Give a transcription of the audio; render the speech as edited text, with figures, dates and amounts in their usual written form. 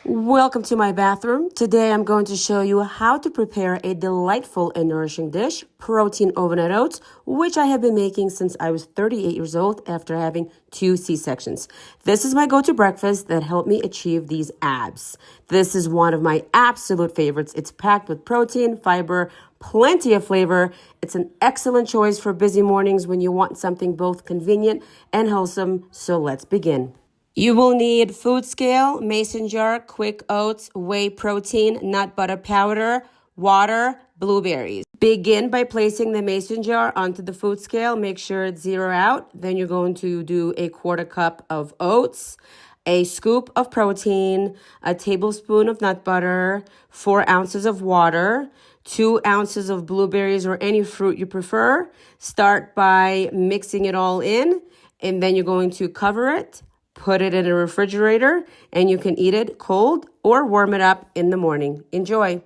Welcome to my bathroom. Today I'm going to show you how to prepare a delightful and nourishing dish, protein overnight oats, which I have been making since I was 38 years old after having 2 C-sections. This is my go-to breakfast that helped me achieve these abs. This is one of my absolute favorites. It's packed with protein, fiber, plenty of flavor. It's an excellent choice for busy mornings when you want something both convenient and wholesome. So let's begin. You will need food scale, mason jar, quick oats, whey protein, nut butter powder, water, blueberries. Begin by placing the mason jar onto the food scale. Make sure it's zero out. Then you're going to do a 1/4 cup of oats, a scoop of protein, a tablespoon of nut butter, 4 ounces of water, 2 ounces of blueberries or any fruit you prefer. Start by mixing it all in, and then you're going to cover it. Put it in a refrigerator, and you can eat it cold or warm it up in the morning. Enjoy.